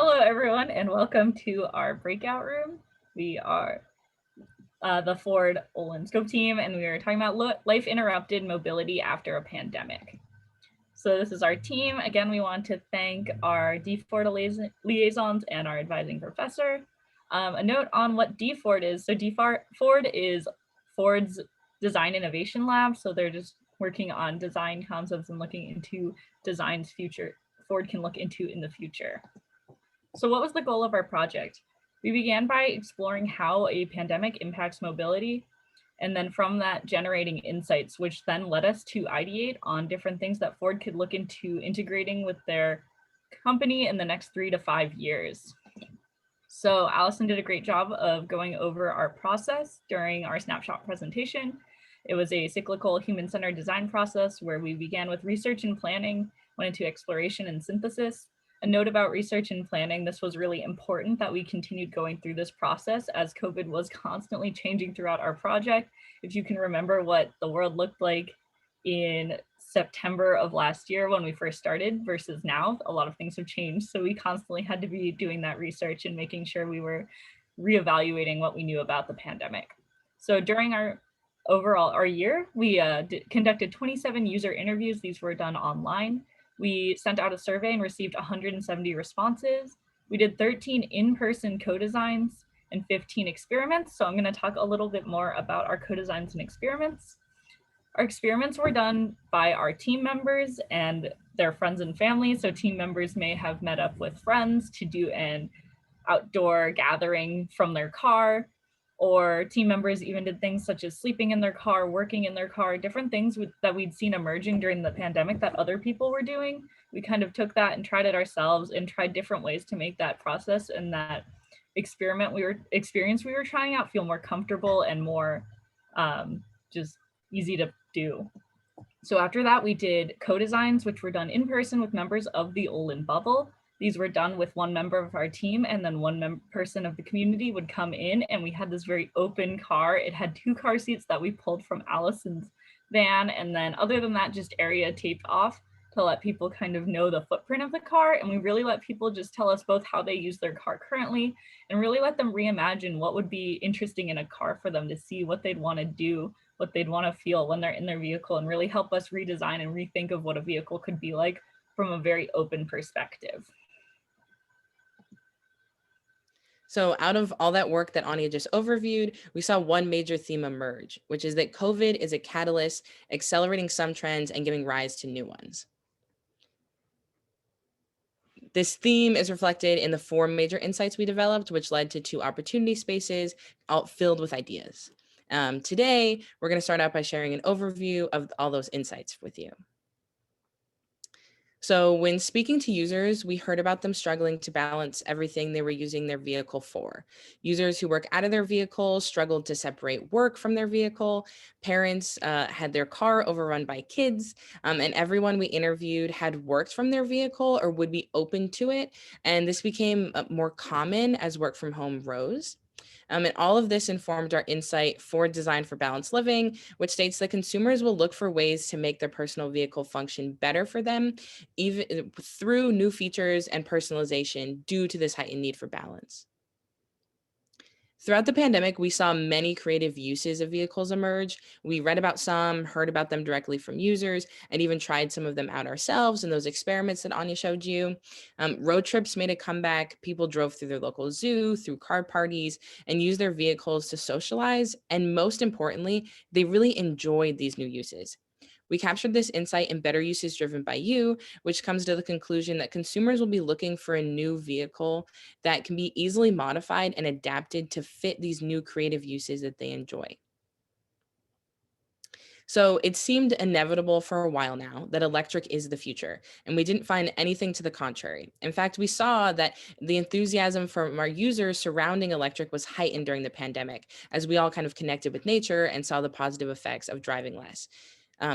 Hello, everyone, and welcome to our breakout room. We are the Ford Olin Scope team, and we are talking about life interrupted mobility after a pandemic. So this is our team. Again, we want to thank our D-Ford liaisons and our advising professor. A note on what D-Ford is. So D-Ford is Ford's Design Innovation Lab. So they're just working on design concepts and looking into design's future. Ford can look into in the future. So what was the goal of our project? We began by exploring how a pandemic impacts mobility, and then from that generating insights, which then led us to ideate on different things that Ford could look into integrating with their company in the next 3 to 5 years. So Allison did a great job of going over our process during our snapshot presentation. It was a cyclical human-centered design process where we began with research and planning, went into exploration and synthesis. A note about research and planning, this was really important that we continued going through this process as COVID was constantly changing throughout our project. If you can remember what the world looked like in September of last year when we first started versus now, a lot of things have changed. So we constantly had to be doing that research and making sure we were reevaluating what we knew about the pandemic. So during our year, we conducted 27 user interviews. These were done online. We sent out a survey and received 170 responses. We did 13 in-person co-designs and 15 experiments. So I'm going to talk a little bit more about our co-designs and experiments. Our experiments were done by our team members and their friends and family. So team members may have met up with friends to do an outdoor gathering from their car, or team members even did things such as sleeping in their car, working in their car, different things that we'd seen emerging during the pandemic that other people were doing. We kind of took that and tried it ourselves and tried different ways to make that process and that experience we were trying out feel more comfortable and more just easy to do. So after that, we did co-designs, which were done in person with members of the Olin bubble. These were done with one member of our team, and then one person of the community would come in, and we had this very open car. It had 2 car seats that we pulled from Allison's van, and then other than that, just area taped off to let people kind of know the footprint of the car. And we really let people just tell us both how they use their car currently and really let them reimagine what would be interesting in a car for them to see, what they'd want to do, what they'd want to feel when they're in their vehicle, and really help us redesign and rethink of what a vehicle could be like from a very open perspective. So out of all that work that Anya just overviewed, we saw one major theme emerge, which is that COVID is a catalyst, accelerating some trends and giving rise to new ones. This theme is reflected in the 4 major insights we developed, which led to 2 opportunity spaces all filled with ideas. Today, we're going to start out by sharing an overview of all those insights with you. So when speaking to users, we heard about them struggling to balance everything they were using their vehicle for. Users who work out of their vehicles struggled to separate work from their vehicle. Parents had their car overrun by kids, and everyone we interviewed had worked from their vehicle or would be open to it. And this became more common as work from home rose. And all of this informed our insight for Design for Balanced Living, which states that consumers will look for ways to make their personal vehicle function better for them, even through new features and personalization due to this heightened need for balance. Throughout the pandemic, we saw many creative uses of vehicles emerge. We read about some, heard about them directly from users, and even tried some of them out ourselves in those experiments that Anya showed you. Road trips made a comeback. People drove through their local zoo, through car parties, and used their vehicles to socialize. And most importantly, they really enjoyed these new uses. We captured this insight in better uses driven by you, which comes to the conclusion that consumers will be looking for a new vehicle that can be easily modified and adapted to fit these new creative uses that they enjoy. So it seemed inevitable for a while now that electric is the future, and we didn't find anything to the contrary. In fact, we saw that the enthusiasm from our users surrounding electric was heightened during the pandemic, as we all kind of connected with nature and saw the positive effects of driving less.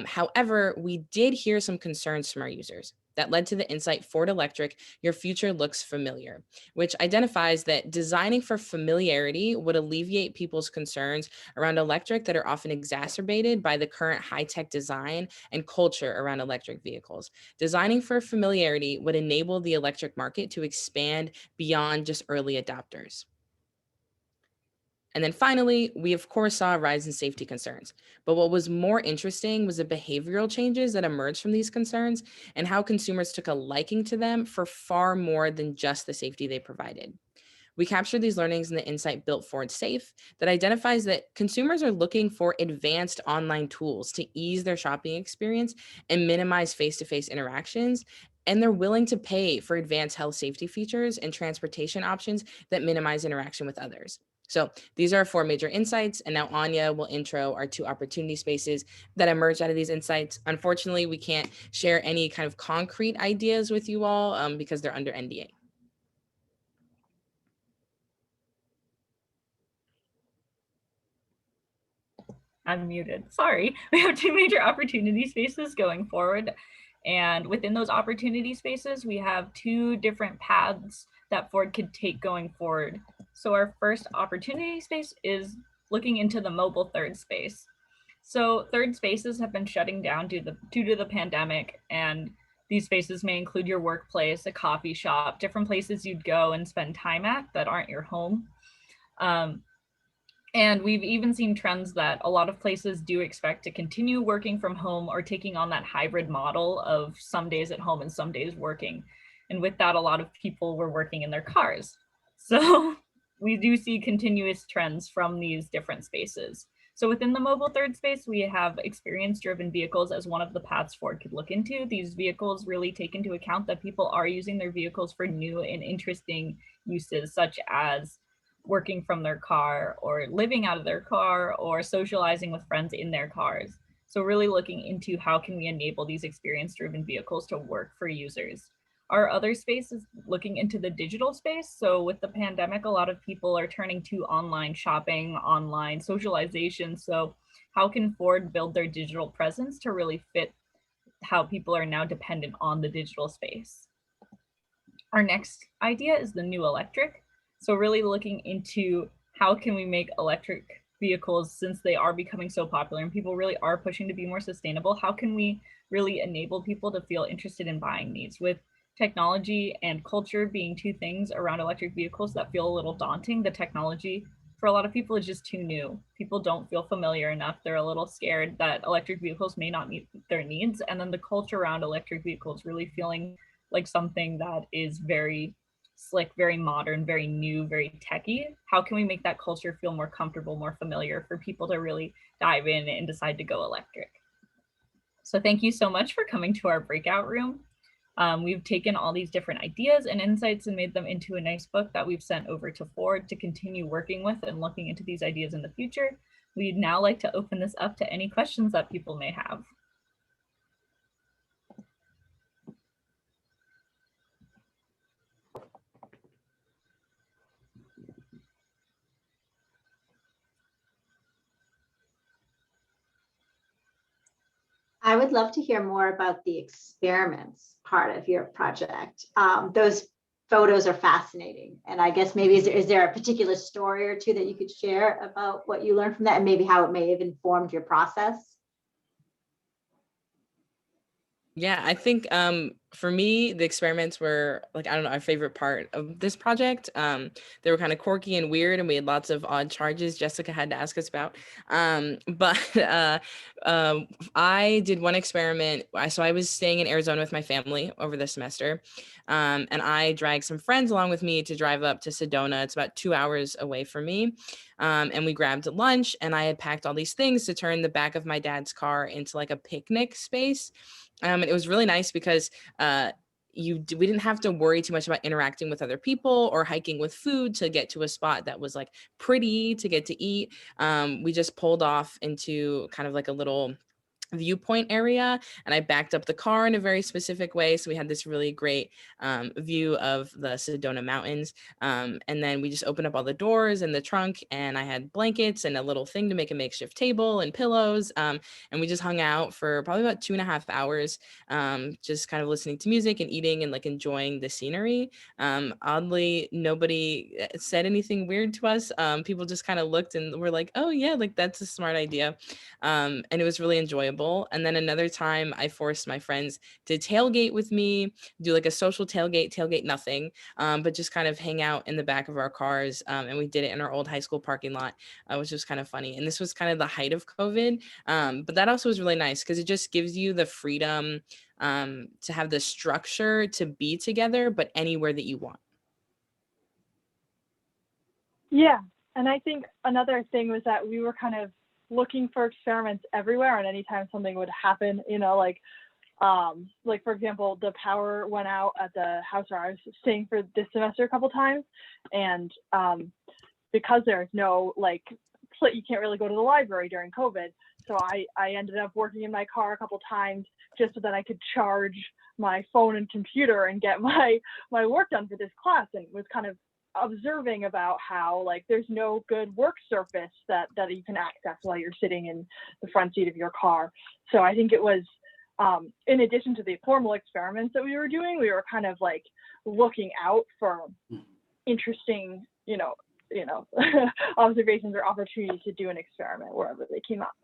However, we did hear some concerns from our users. that led to the insight Ford Electric, your future looks familiar, which identifies that designing for familiarity would alleviate people's concerns around electric that are often exacerbated by the current high-tech design and culture around electric vehicles. Designing for familiarity would enable the electric market to expand beyond just early adopters. And then finally, we of course saw a rise in safety concerns. But what was more interesting was the behavioral changes that emerged from these concerns and how consumers took a liking to them for far more than just the safety they provided. We captured these learnings in the insight built Ford Safe that identifies that consumers are looking for advanced online tools to ease their shopping experience and minimize face to face interactions. And they're willing to pay for advanced health safety features and transportation options that minimize interaction with others. So these are our four major insights. And now Anya will intro our two opportunity spaces that emerged out of these insights. Unfortunately, we can't share any kind of concrete ideas with you all because they're under NDA. I'm muted. Sorry. We have two major opportunity spaces going forward. And within those opportunity spaces, we have two different paths that Ford could take going forward. So our first opportunity space is looking into the mobile third space. So third spaces have been shutting down due to the pandemic, and these spaces may include your workplace, a coffee shop, different places you'd go and spend time at that aren't your home. And we've even seen trends that a lot of places do expect to continue working from home or taking on that hybrid model of some days at home and some days working. And with that, a lot of people were working in their cars. So we do see continuous trends from these different spaces. So within the mobile third space, we have experience-driven vehicles as one of the paths Ford could look into. These vehicles really take into account that people are using their vehicles for new and interesting uses, such as working from their car or living out of their car or socializing with friends in their cars. So really looking into how can we enable these experience-driven vehicles to work for users. Our other space is looking into the digital space. So with the pandemic, a lot of people are turning to online shopping, online socialization. So how can Ford build their digital presence to really fit how people are now dependent on the digital space? Our next idea is the new electric. So really looking into how can we make electric vehicles, since they are becoming so popular and people really are pushing to be more sustainable, how can we really enable people to feel interested in buying these? With technology and culture being two things around electric vehicles that feel a little daunting, the technology for a lot of people is just too new. People don't feel familiar enough. They're a little scared that electric vehicles may not meet their needs. And then the culture around electric vehicles really feeling like something that is very slick, very modern, very new, very techy. How can we make that culture feel more comfortable, more familiar for people to really dive in and decide to go electric? So thank you so much for coming to our breakout room. We've taken all these different ideas and insights and made them into a nice book that we've sent over to Ford to continue working with and looking into these ideas in the future. We'd now like to open this up to any questions that people may have. I would love to hear more about the experiments part of your project. Those photos are fascinating. And I guess maybe is there a particular story or two that you could share about what you learned from that and maybe how it may have informed your process? Yeah, I think for me, the experiments were like, I don't know, our favorite part of this project. They were kind of quirky and weird, and we had lots of odd charges Jessica had to ask us about. But I did one experiment. So I was staying in Arizona with my family over the semester, and I dragged some friends along with me to drive up to Sedona. It's about 2 hours away from me. And we grabbed lunch, and I had packed all these things to turn the back of my dad's car into like a picnic space. And it was really nice because we didn't have to worry too much about interacting with other people or hiking with food to get to a spot that was like pretty to get to eat. We just pulled off into kind of like a little viewpoint area, and I backed up the car in a very specific way. So we had this really great view of the Sedona Mountains. And then we just opened up all the doors and the trunk, and I had blankets and a little thing to make a makeshift table and pillows. And we just hung out for probably about 2.5 hours, just kind of listening to music and eating and like enjoying the scenery. Oddly, nobody said anything weird to us. People just kind of looked and were like, oh yeah, like that's a smart idea. And it was really enjoyable. And then another time I forced my friends to tailgate with me, do like a social tailgate nothing, but just kind of hang out in the back of our cars. And we did it in our old high school parking lot, which was kind of funny. And this was kind of the height of COVID. But that also was really nice because it just gives you the freedom to have the structure to be together, but anywhere that you want. Yeah. And I think another thing was that we were kind of looking for experiments everywhere, and anytime something would happen, like for example, the power went out at the house where I was staying for this semester a couple times, and because there's no you can't really go to the library during COVID, so I ended up working in my car a couple times just so that I could charge my phone and computer and get my work done for this class, and was kind of observing about how there's no good work surface that you can access while you're sitting in the front seat of your car. So I think it was in addition to the formal experiments that we were doing, we were kind of looking out for interesting observations or opportunities to do an experiment wherever they came up.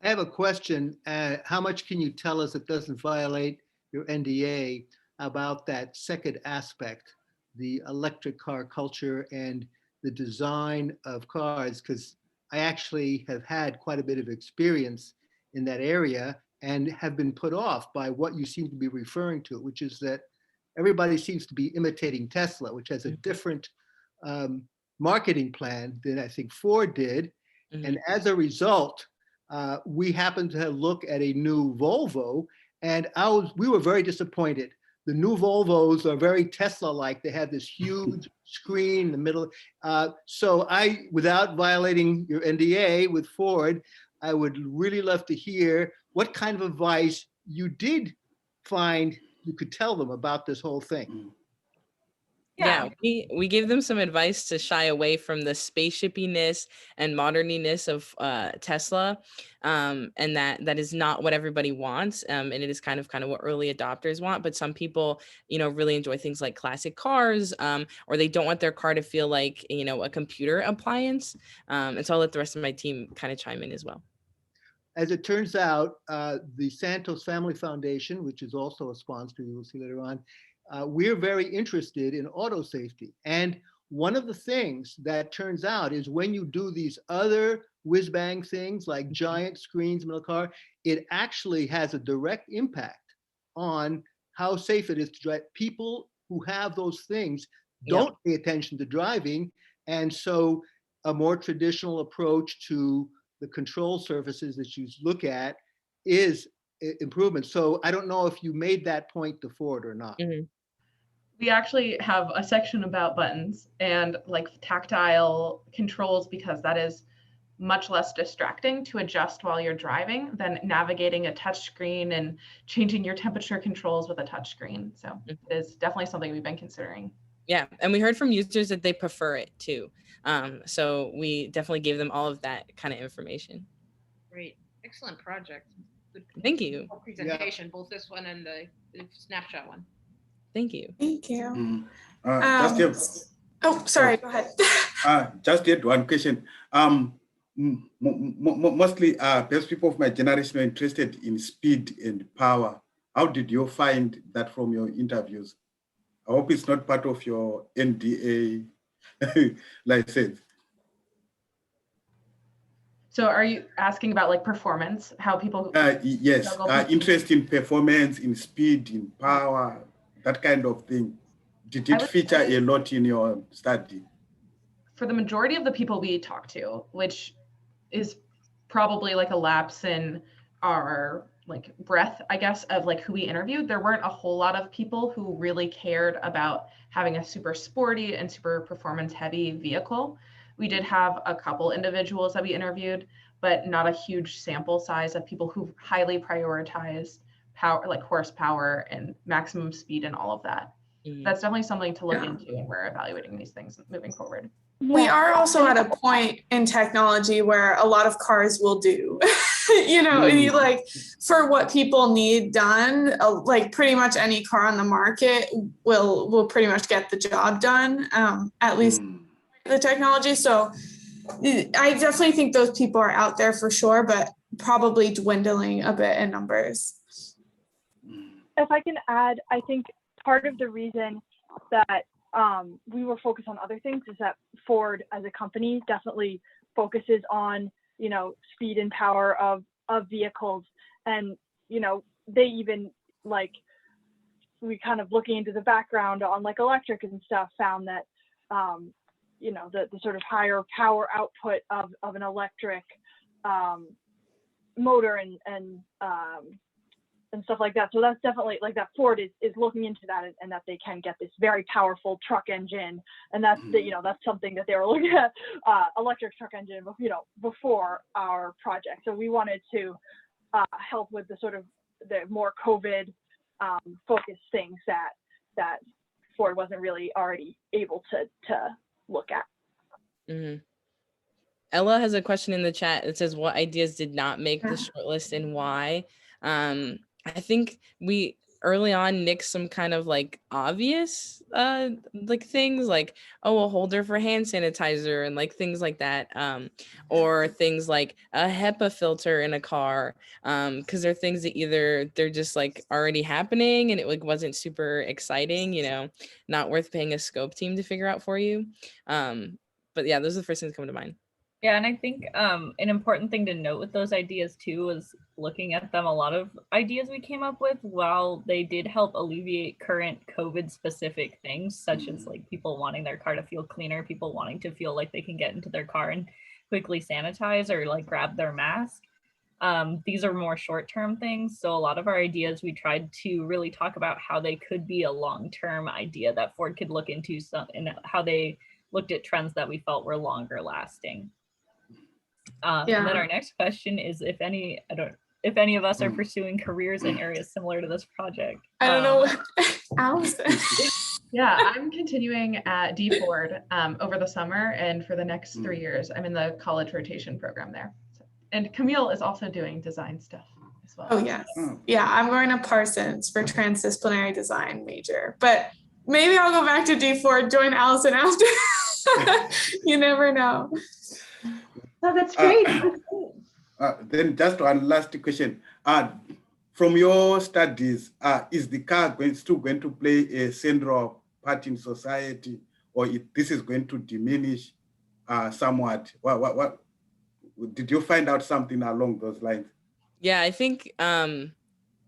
I have a question. How much can you tell us that doesn't violate your NDA about that second aspect, the electric car culture and the design of cars? Because I actually have had quite a bit of experience in that area and have been put off by what you seem to be referring to, which is that everybody seems to be imitating Tesla, which has a different marketing plan than I think Ford did. Mm-hmm. And as a result, we happened to look at a new Volvo, and we were very disappointed. The new Volvos are very Tesla-like. They have this huge screen in the middle. So without violating your NDA with Ford, I would really love to hear what kind of advice you did find you could tell them about this whole thing. Yeah, we gave them some advice to shy away from the spaceshipiness and moderniness of Tesla, and that is not what everybody wants, and it is kind of what early adopters want. But some people, really enjoy things like classic cars, or they don't want their car to feel like a computer appliance. And so I'll let the rest of my team kind of chime in as well. As it turns out, the Santos Family Foundation, which is also a sponsor, you will see later on, we're very interested in auto safety. And one of the things that turns out is when you do these other whiz-bang things like giant screens in the car, it actually has a direct impact on how safe it is to drive. People who have those things don't pay attention to driving. And so a more traditional approach to the control surfaces that you look at is improvement. So I don't know if you made that point to Ford or not. Mm-hmm. We actually have a section about buttons and tactile controls, because that is much less distracting to adjust while you're driving than navigating a touch screen and changing your temperature controls with a touch screen. So it is definitely something we've been considering. Yeah, and we heard from users that they prefer it too. So we definitely gave them all of that kind of information. Great, excellent project. Good. Thank you. Presentation, both this one and the snapshot one. Thank you. Thank you. Sorry, go ahead. Just get one question. Mostly, perhaps people of my generation are interested in speed and power. How did you find that from your interviews? I hope it's not part of your NDA license. So are you asking about performance, how people? Yes, interest in performance, in speed, in power, that kind of thing. Did it feature a lot in your study? For the majority of the people we talked to, which is probably a lapse in our breadth, I guess, of who we interviewed, there weren't a whole lot of people who really cared about having a super sporty and super performance heavy vehicle. We did have a couple individuals that we interviewed, but not a huge sample size of people who highly prioritized power, like horsepower and maximum speed and all of that. That's definitely something to look into, and we're evaluating these things moving forward. We are also at a point in technology where a lot of cars will do, you know, like for what people need done, like pretty much any car on the market will pretty much get the job done, at least the technology. So I definitely think those people are out there for sure, but probably dwindling a bit in numbers. If I can add, I think part of the reason that we were focused on other things is that Ford as a company definitely focuses on, you know, speed and power of vehicles. And, you know, they even, like, we kind of looking into the background on like electric and stuff found that, you know, the sort of higher power output of an electric motor and stuff like that. So that's definitely like that Ford is looking into that, and that they can get this very powerful truck engine. And that's the, you know, that's something that they were looking at, electric truck engine, you know, before our project. So we wanted to help with the sort of the more COVID focused things that Ford wasn't really already able to look at. Mm-hmm. Ella has a question in the chat. It says, what ideas did not make the shortlist and why? I think we early on nixed some kind of like obvious like things like, oh, a holder for hand sanitizer and like things like that, or things like a HEPA filter in a car, because they're things that either they're just like already happening and it like wasn't super exciting, you know, not worth paying a scope team to figure out for you. But yeah, those are the first things that come to mind. Yeah, and I think an important thing to note with those ideas too was looking at them, a lot of ideas we came up with, while they did help alleviate current COVID specific things, such as like people wanting their car to feel cleaner, people wanting to feel like they can get into their car and quickly sanitize or like grab their mask. These are more short-term things. So a lot of our ideas, we tried to really talk about how they could be a long-term idea that Ford could look into, and how they looked at trends that we felt were longer lasting. And then our next question is if any of us are pursuing careers in areas similar to this project. I don't know, Allison. Yeah, I'm continuing at D Ford over the summer, and for the next 3 years, I'm in the college rotation program there. So, and Camille is also doing design stuff as well. Oh yes, yeah, I'm going to Parsons for transdisciplinary design major, but maybe I'll go back to D Ford, join Allison after. You never know. Oh, that's great. Then just one last question. From your studies, is the car still going to play a central part in society, or this is going to diminish somewhat? What did you find out something along those lines? Yeah, I think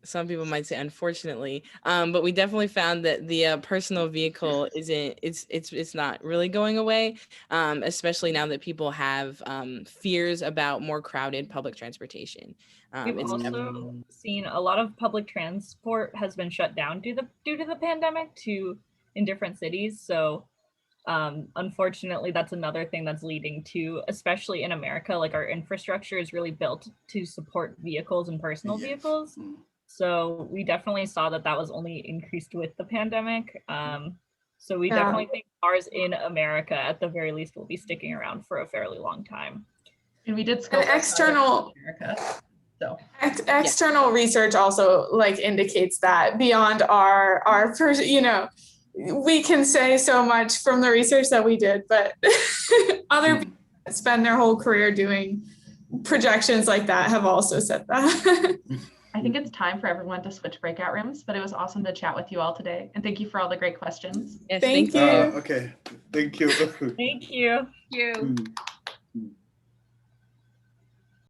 some people might say unfortunately, but we definitely found that the personal vehicle it's not really going away, especially now that people have fears about more crowded public transportation. We've also seen a lot of public transport has been shut down due to the pandemic in different cities. So unfortunately, that's another thing that's leading to, especially in America, like our infrastructure is really built to support vehicles and personal vehicles. So we definitely saw that was only increased with the pandemic. So we definitely think cars in America, at the very least, will be sticking around for a fairly long time. And we did scope external America. So external research also like indicates that beyond our you know, we can say so much from the research that we did, but other people that spend their whole career doing projections like that have also said that. I think it's time for everyone to switch breakout rooms, but it was awesome to chat with you all today. And thank you for all the great questions. Yes, thank you. Okay, thank you. Thank you. Thank you.